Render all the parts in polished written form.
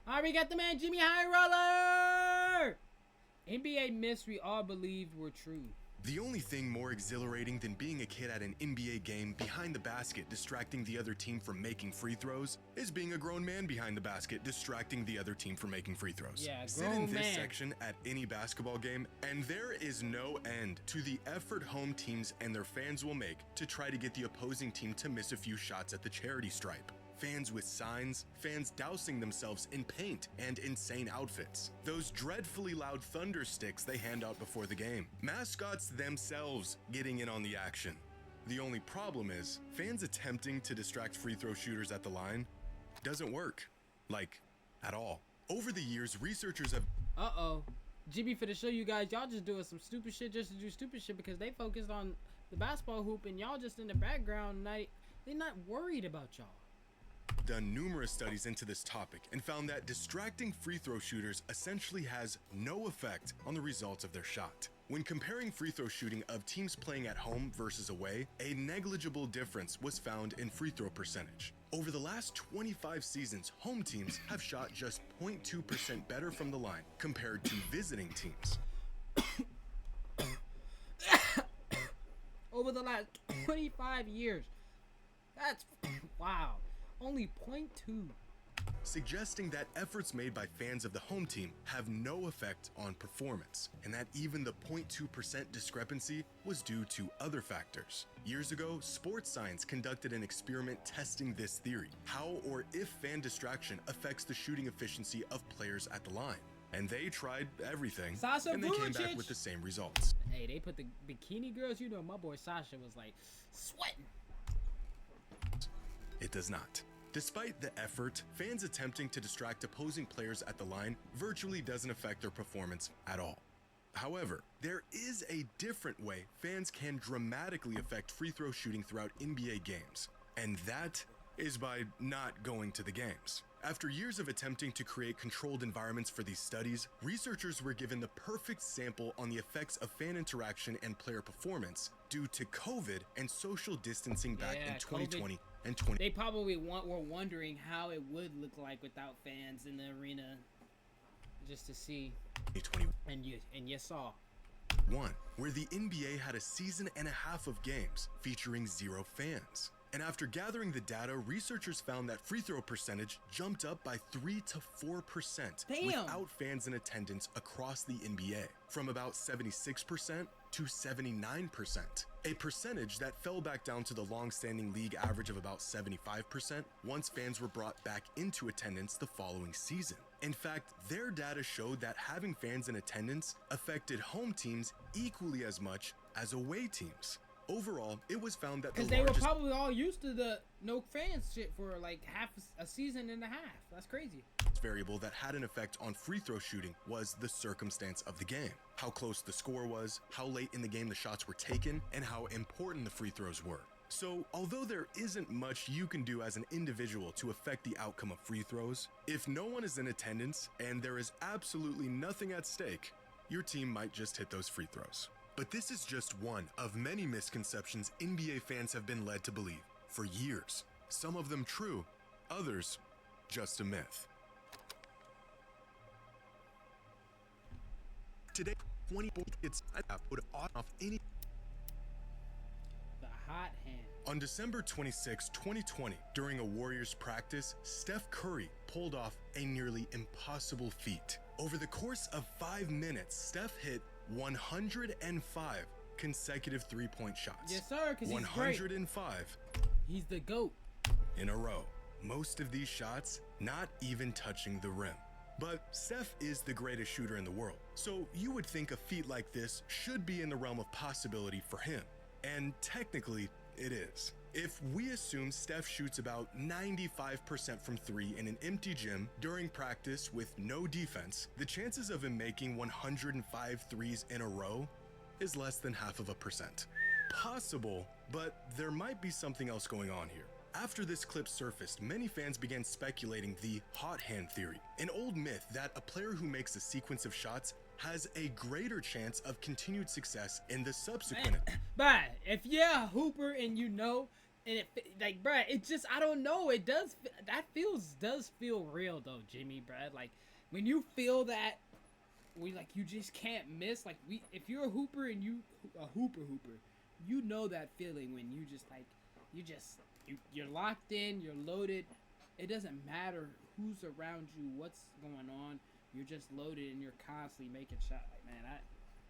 Alright, we got the man Jimmy High Roller! NBA myths we all believed were true. The only thing more exhilarating than being a kid at an NBA game behind the basket distracting the other team from making free throws is being a grown man behind the basket distracting the other team from making free throws. Yeah, Sit in grown this man. section at any basketball game and there is no end to the effort home teams and their fans will make to try to get the opposing team to miss a few shots at the charity stripe. Fans with signs, fans dousing themselves in paint and insane outfits. Those dreadfully loud thunder sticks they hand out before the game. Mascots themselves getting in on the action. The only problem is, fans attempting to distract free throw shooters at the line doesn't work. Like, at all. Over the years, researchers have... Uh-oh. GB for to show you guys, y'all just doing some stupid shit just to do stupid shit because they focused on the basketball hoop and y'all just in the background. They're not worried about y'all. Done numerous studies into this topic and found that distracting free throw shooters essentially has no effect on the results of their shot. When comparing free throw shooting of teams playing at home versus away, a negligible difference was found in free throw percentage. Over the last 25 seasons, home teams have shot just 0.2% better from the line compared to visiting teams. Over the last 25 years. That's wow. Only 0.2. Suggesting that efforts made by fans of the home team have no effect on performance, and that even the 0.2% discrepancy was due to other factors. Years ago, Sports Science conducted an experiment testing this theory, how or if fan distraction affects the shooting efficiency of players at the line. And they tried everything, Sasha and they came back Vujacic. with the same results. Hey, they put the bikini girls, you know, my boy Sasha was like sweating. It does not. Despite the effort, fans attempting to distract opposing players at the line virtually doesn't affect their performance at all. However, there is a different way fans can dramatically affect free throw shooting throughout NBA games, and that is by not going to the games. After years of attempting to create controlled environments for these studies, researchers were given the perfect sample on the effects of fan interaction and player performance due to COVID and social distancing back in 2020 and 20. They probably were wondering how it would look like without fans in the arena, just to see. 2021, And you saw. where the NBA had a season and a half of games featuring 0 fans. And after gathering the data, researchers found that free throw percentage jumped up by 3 to 4% Damn. without fans in attendance across the NBA, from about 76% to 79%, a percentage that fell back down to the long-standing league average of about 75% once fans were brought back into attendance the following season. In fact, their data showed that having fans in attendance affected home teams equally as much as away teams. Overall, it was found that Because they were probably all used to the no fans shit for like half a season and a half. That's crazy. variable that had an effect on free throw shooting was the circumstance of the game. How close the score was, how late in the game the shots were taken, and how important the free throws were. So, although there isn't much you can do as an individual to affect the outcome of free throws, if no one is in attendance and there is absolutely nothing at stake, your team might just hit those free throws. But this is just one of many misconceptions NBA fans have been led to believe for years. Some of them true, others just a myth. Today, 20 kids would off any. The hot hand. On December 26, 2020, during a Warriors practice, Steph Curry pulled off a nearly impossible feat. Over the course of 5 minutes, Steph hit 105 consecutive three-point shots. Yes, sir, because he's great. 105 He's the GOAT. in a row. Most of these shots not even touching the rim. But Steph is the greatest shooter in the world, so you would think a feat like this should be in the realm of possibility for him. And technically, it is. If we assume Steph shoots about 95% from 3 in an empty gym during practice with no defense, the chances of him making 105 threes in a row is less than 0.5%. Possible, but there might be something else going on here. After this clip surfaced, many fans began speculating the hot hand theory, an old myth that a player who makes a sequence of shots has a greater chance of continued success in the subsequent. But if you're a hooper and you know And like, bruh, it just, I don't know. It does, does feel real though, Jimmy, bruh. Like, when you feel that, you just can't miss. Like, if you're a hooper and a hooper, you know that feeling when you just, like, you're locked in, you're loaded. It doesn't matter who's around you, what's going on. You're just loaded and you're constantly making shots. Like, man,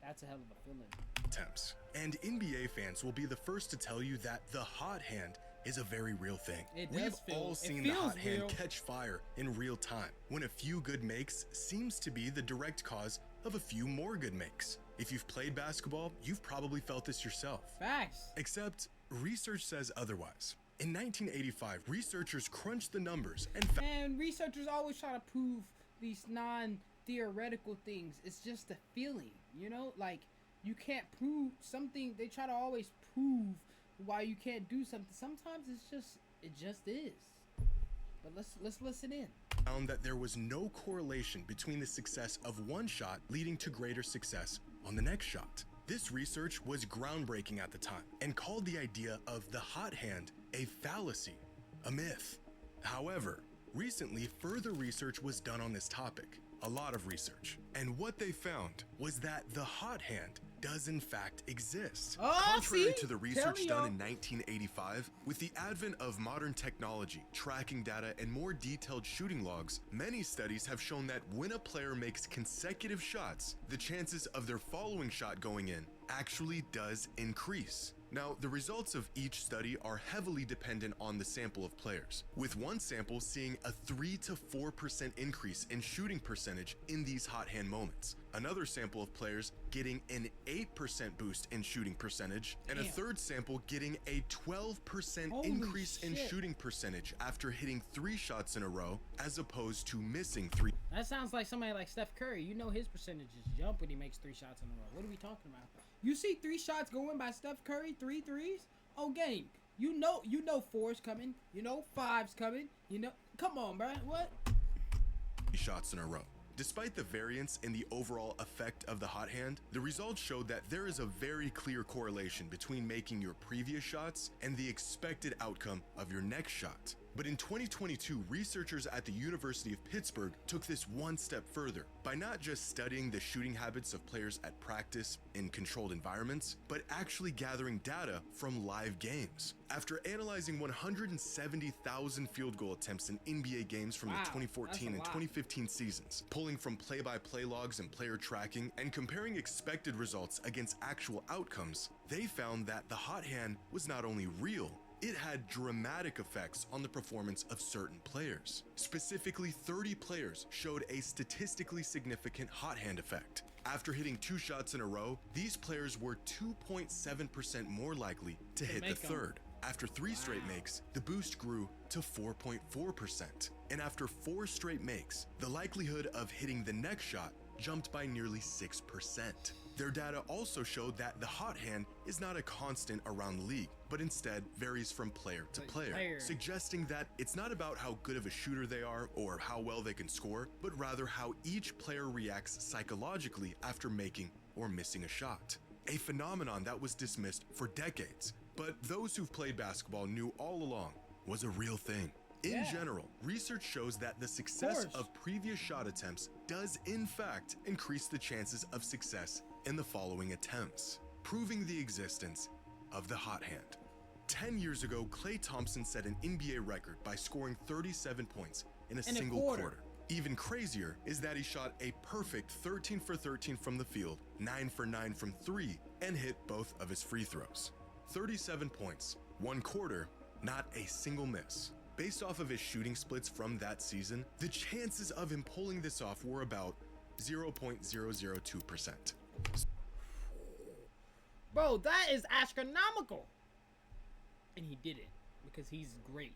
that's a hell of a feeling. Attempts. And NBA fans will be the first to tell you that the hot hand is a very real thing. We've all seen the hot hand catch fire in real time, when a few good makes seems to be the direct cause of a few more good makes. If you've played basketball, you've probably felt this yourself. Facts. Except, research says otherwise. In 1985, researchers crunched the numbers and researchers always try to prove these non-theoretical things. It's just a feeling, you know? Like, you can't prove something. They try to always prove why you can't do something. Sometimes it just is. But let's listen in. Found that there was no correlation between the success of one shot leading to greater success on the next shot. This research was groundbreaking at the time and called the idea of the hot hand a fallacy, a myth. However, recently further research was done on this topic, a lot of research, and what they found was that the hot hand does in fact exist. Contrary to the research done in 1985, with the advent of modern technology, tracking data, and more detailed shooting logs, many studies have shown that when a player makes consecutive shots, the chances of their following shot going in actually does increase. Now, the results of each study are heavily dependent on the sample of players, with one sample seeing a 3 to 4% increase in shooting percentage in these hot hand moments, another sample of players getting an 8% boost in shooting percentage, and a third sample getting a 12% increase in shooting percentage after hitting 3 shots in a row, as opposed to missing 3. That sounds like somebody like Steph Curry. You know his percentages jump when he makes 3 shots in a row. What are we talking about? You see 3 shots going by Steph Curry, 3 threes? Oh, game. You know 4's coming. You know 5's coming. You know, come on, bro. What? Shots in a row. Despite the variance in the overall effect of the hot hand, the results showed that there is a very clear correlation between making your previous shots and the expected outcome of your next shot. But in 2022, researchers at the University of Pittsburgh took this one step further by not just studying the shooting habits of players at practice in controlled environments, but actually gathering data from live games. After analyzing 170,000 field goal attempts in NBA games from the 2014 and 2015 seasons, pulling from play-by-play logs and player tracking, and comparing expected results against actual outcomes, they found that the hot hand was not only real, it had dramatic effects on the performance of certain players. Specifically, 30 players showed a statistically significant hot hand effect. After hitting 2 shots in a row, these players were 2.7% more likely to hit the third. After 3 straight makes, the boost grew to 4.4%. And after 4 straight makes, the likelihood of hitting the next shot jumped by nearly 6%. Their data also showed that the hot hand is not a constant around the league, but instead varies from player to player, suggesting that it's not about how good of a shooter they are or how well they can score, but rather how each player reacts psychologically after making or missing a shot. A phenomenon that was dismissed for decades, but those who've played basketball knew all along was a real thing. In general, research shows that the success of previous shot attempts does in fact increase the chances of success in the following attempts, proving the existence of the hot hand. 10 years ago, Klay Thompson set an NBA record by scoring 37 points in a single quarter. Even crazier is that he shot a perfect 13 for 13 from the field, 9 for 9 from 3, and hit both of his free throws. 37 points, 1 quarter, not a single miss. Based off of his shooting splits from that season, the chances of him pulling this off were about 0.002%. Bro, that is astronomical. And he did it because he's great.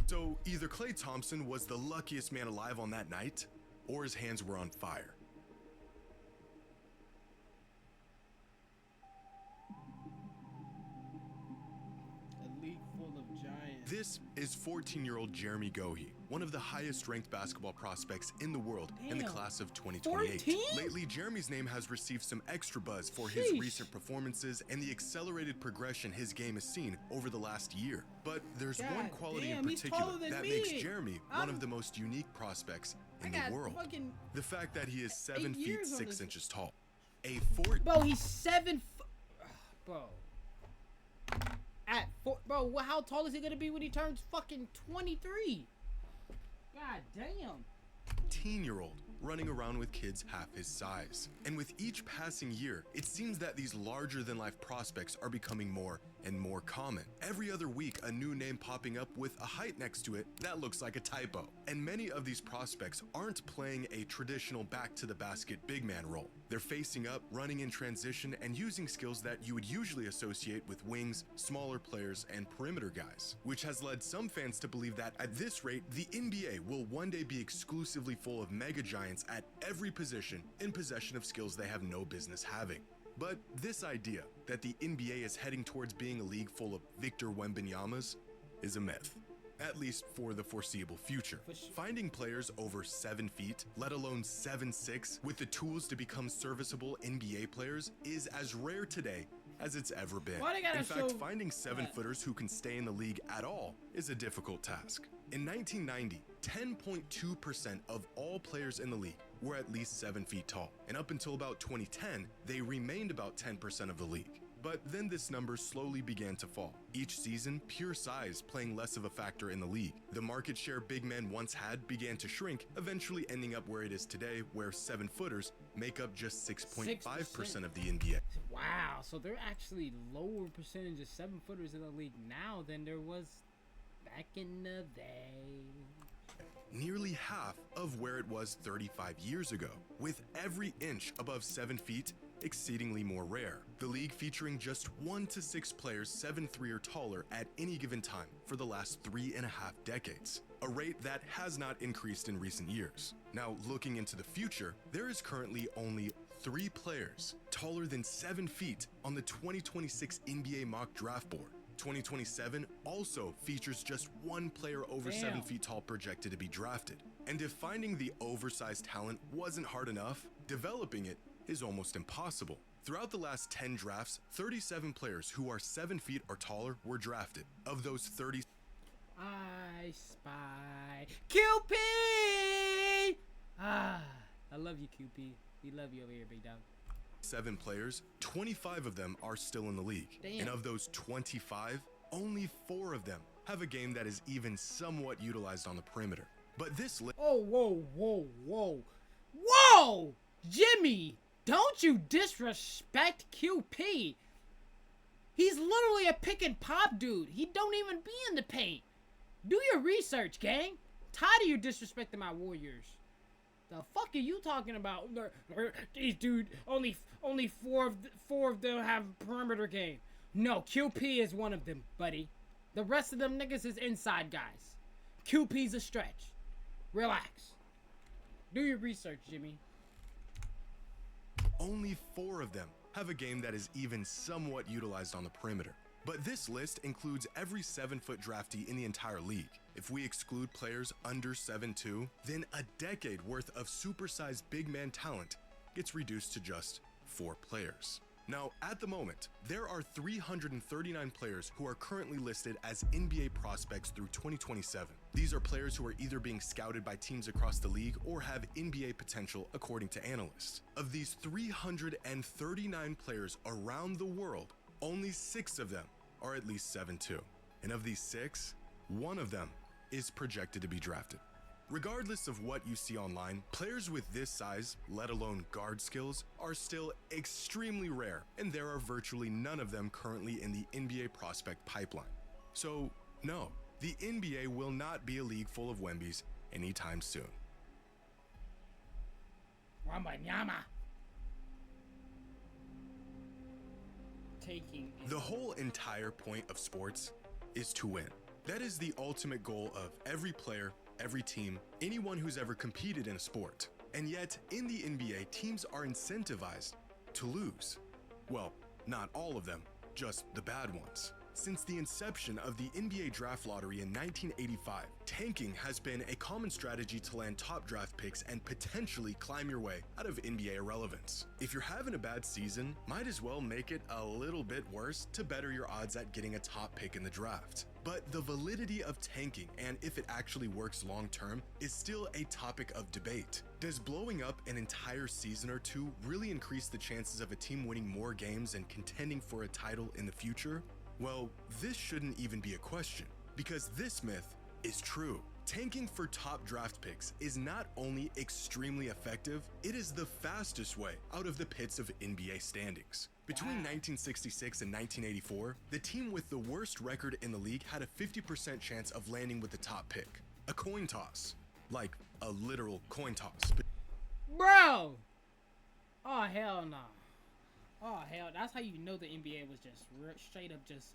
So either Klay Thompson was the luckiest man alive on that night, or his hands were on fire. A league full of giants. This is 14-year-old Jeremy Gohey, one of the highest ranked basketball prospects in the world in the Damn. class of 2028. 14? Lately, Jeremy's name has received some extra buzz for his Sheesh. recent performances and the accelerated progression his game has seen over the last year. But there's one God quality damn, in he's particular taller than that me. makes Jeremy one I'm- of the most unique prospects I in got the world. fucking The fact that he is 7 feet years on 6 this- inches tall. A 4 bro. He's 7 foot, bro. At four, bro. How tall is he gonna be when he turns fucking 23? God damn. 18-year-old running around with kids half his size. And with each passing year, it seems that these larger-than-life prospects are becoming more and more common. Every other week, a new name popping up with a height next to it that looks like a typo. And many of these prospects aren't playing a traditional back-to-the-basket big man role. They're facing up, running in transition, and using skills that you would usually associate with wings, smaller players, and perimeter guys, which has led some fans to believe that at this rate, the NBA will one day be exclusively full of mega giants at every position in possession of skills they have no business having. But this idea that the NBA is heading towards being a league full of Victor Wembanyamas is a myth, at least for the foreseeable future. Finding players over 7 feet, let alone 7'6", with the tools to become serviceable NBA players is as rare today as it's ever been. Why they gotta In fact, show finding 7-footers that? who can stay in the league at all is a difficult task. In 1990, 10.2% of all players in the league were at least 7 feet tall, and up until about 2010, they remained about 10% of the league. But then this number slowly began to fall. Each season, pure size playing less of a factor in the league. The market share big men once had began to shrink, eventually ending up where it is today, where 7-footers make up just 6.5% of the NBA. Wow. So they're actually lower percentage of 7-footers in the league now than there was back in the day. Nearly half of where it was 35 years ago, with every inch above 7 feet exceedingly more rare. The league featuring just 1 to 6 players 7'3" or taller at any given time for the last 3.5 decades, a rate that has not increased in recent years. Now, looking into the future, there is currently only 3 players taller than 7 feet on the 2026 NBA mock draft board. 2027 also features just 1 player over 7 Damn. feet tall projected to be drafted. And if finding the oversized talent wasn't hard enough, developing it is almost impossible. Throughout the last 10 drafts, 37 players who are 7 feet or taller were drafted. Of those 30, I spy QP. Ah, I love you, QP. We love you over here, big dog. 7 players, 25 of them are still in the league. Damn. And of those 25, only 4 of them have a game that is even somewhat utilized on the perimeter. But this list Oh, whoa, Jimmy! Don't you disrespect QP. He's literally a pick and pop dude. He don't even be in the paint. Do your research, gang. Tired of you disrespecting my Warriors. The fuck are you talking about? These dude, only 4 of them have perimeter game. No, QP is one of them, buddy. The rest of them niggas is inside guys. QP's a stretch. Relax. Do your research, Jimmy. only 4 of them have a game that is even somewhat utilized on the perimeter. But this list includes every 7-foot draftee in the entire league. If we exclude players under 7'2", then a decade worth of supersized big man talent gets reduced to just 4 players. Now, at the moment, there are 339 players who are currently listed as NBA prospects through 2027. These are players who are either being scouted by teams across the league or have NBA potential according to analysts. Of these 339 players around the world, only 6 of them are at least 7'2". And of these 6, 1 of them is projected to be drafted. Regardless of what you see online, players with this size, let alone guard skills, are still extremely rare, and there are virtually none of them currently in the NBA prospect pipeline. So, no, the NBA will not be a league full of Wembys anytime soon. Wembanyama. Taking The whole entire point of sports is to win. That is the ultimate goal of every player, every team, anyone who's ever competed in a sport. And yet, in the NBA, teams are incentivized to lose. Well, not all of them, just the bad ones. Since the inception of the NBA draft lottery in 1985, tanking has been a common strategy to land top draft picks and potentially climb your way out of NBA irrelevance. If you're having a bad season, might as well make it a little bit worse to better your odds at getting a top pick in the draft. But the validity of tanking and if it actually works long term is still a topic of debate. Does blowing up an entire season or two really increase the chances of a team winning more games and contending for a title in the future? Well, this shouldn't even be a question, because this myth is true. Tanking for top draft picks is not only extremely effective, it is the fastest way out of the pits of NBA standings. Between 1966 and 1984, the team with the worst record in the league had a 50% chance of landing with the top pick. A coin toss. Like a literal coin toss. Bro! Oh, hell no. Oh, hell. That's how you know the NBA was just straight up just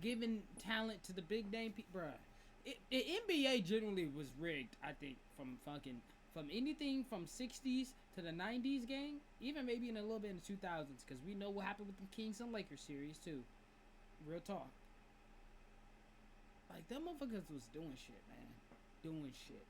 giving talent to the big name people. Bruh. The NBA generally was rigged, I think, from anything from 60s to the 90s gang, even maybe in a little bit in the 2000s, because we know what happened with the Kings and Lakers series, too. Real talk. Like, them motherfuckers was doing shit, man. Doing shit.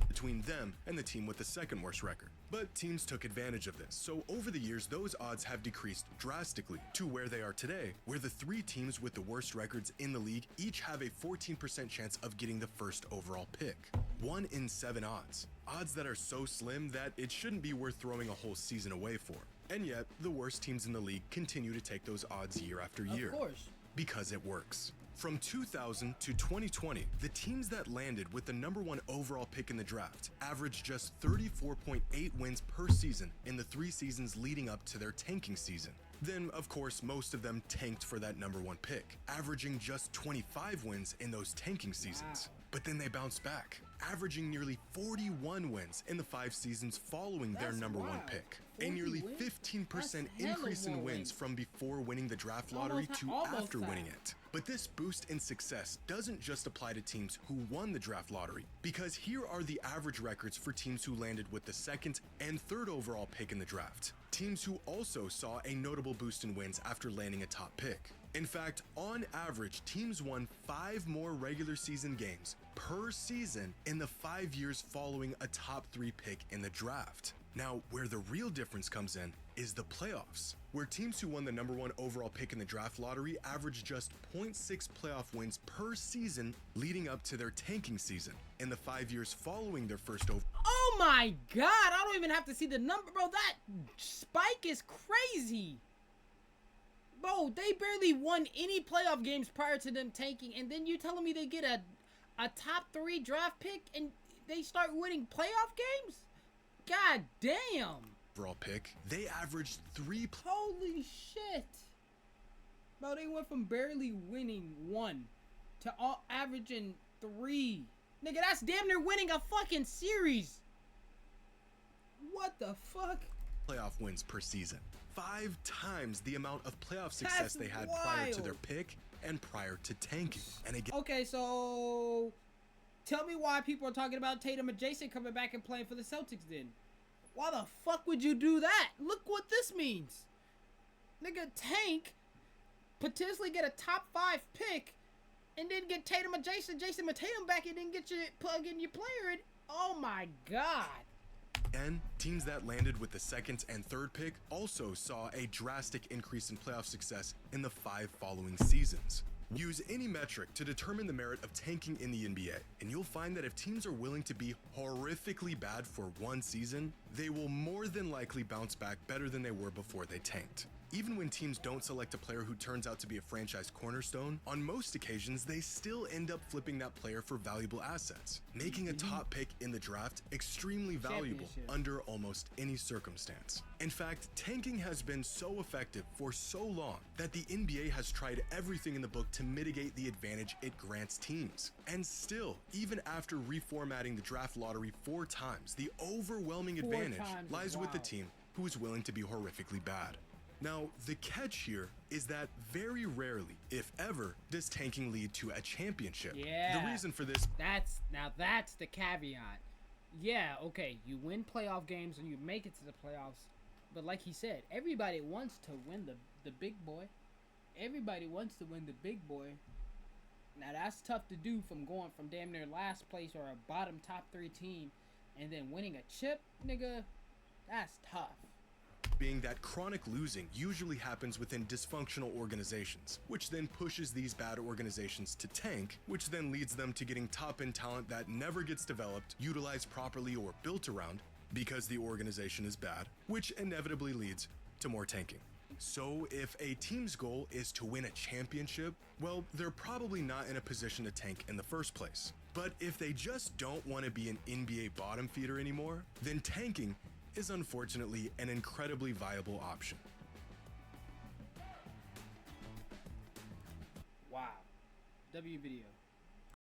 Between them and the team with the second worst record. But teams took advantage of this, so over the years those odds have decreased drastically to where they are today, where the three teams with the worst records in the league each have a 14% chance of getting the first overall pick. 1 in 7 odds. Odds that are so slim that it shouldn't be worth throwing a whole season away for. And yet, the worst teams in the league continue to take those odds year after year. Of course. Because it works. From 2000 to 2020, the teams that landed with the #1 overall pick in the draft averaged just 34.8 wins per season in the 3 seasons leading up to their tanking season. Then, of course, most of them tanked for that #1 pick, averaging just 25 wins in those tanking seasons. But then they bounced back, averaging nearly 41 wins in the 5 seasons following their #1 pick. A nearly 15% increase in wins from before winning the draft lottery to after winning it. But this boost in success doesn't just apply to teams who won the draft lottery, because here are the average records for teams who landed with the 2nd and 3rd overall pick in the draft. Teams who also saw a notable boost in wins after landing a top pick. In fact, on average, teams won 5 more regular season games per season in the 5 years following a top 3 pick in the draft. Now, where the real difference comes in is the playoffs, where teams who won the #1 overall pick in the draft lottery averaged just 0.6 playoff wins per season leading up to their tanking season in the 5 years following their first overall. Oh my god, I don't even have to see the number, bro. That spike is crazy. Bro, they barely won any playoff games prior to them tanking, and then you telling me they get a top 3 draft pick and they start winning playoff games? God damn. Overall pick, they averaged 3. Holy shit. Bro, they went from barely winning 1 to all averaging 3. Nigga, that's damn near winning a fucking series. What the fuck? Playoff wins per season. 5 times the amount of playoff success they had prior to their pick and prior to tanking. And again, okay, so tell me why people are talking about Tatum and Jason coming back and playing for the Celtics then. Why the fuck would you do that? Look what this means. Nigga, tank, potentially get a top 5 pick, and then get Tatum and Jason and Tatum back, and then get your plug in your player. And, oh my god. And teams that landed with the 2nd and 3rd pick also saw a drastic increase in playoff success in the 5 following seasons. Use any metric to determine the merit of tanking in the NBA, and you'll find that if teams are willing to be horrifically bad for 1 season, they will more than likely bounce back better than they were before they tanked. Even when teams don't select a player who turns out to be a franchise cornerstone, on most occasions they still end up flipping that player for valuable assets, making a top pick in the draft extremely valuable under almost any circumstance. In fact, tanking has been so effective for so long that the NBA has tried everything in the book to mitigate the advantage it grants teams. And still, even after reformatting the draft lottery 4 times, the overwhelming advantage lies with the team who is willing to be horrifically bad. Now, the catch here is that very rarely, if ever, does tanking lead to a championship. Yeah. The reason for this... That's the caveat. Yeah, okay, you win playoff games and you make it to the playoffs. But like he said, everybody wants to win the big boy. everybody wants to win the big boy. Now that's tough to do from going from damn near last place or a bottom top 3 team and then winning a chip, nigga. That's tough. Being that chronic losing usually happens within dysfunctional organizations, which then pushes these bad organizations to tank, which then leads them to getting top-end talent that never gets developed, utilized properly, or built around because the organization is bad, which inevitably leads to more tanking. So if a team's goal is to win a championship, well, they're probably not in a position to tank in the first place. But if they just don't want to be an NBA bottom feeder anymore, then tanking is unfortunately an incredibly viable option. Wow. W video.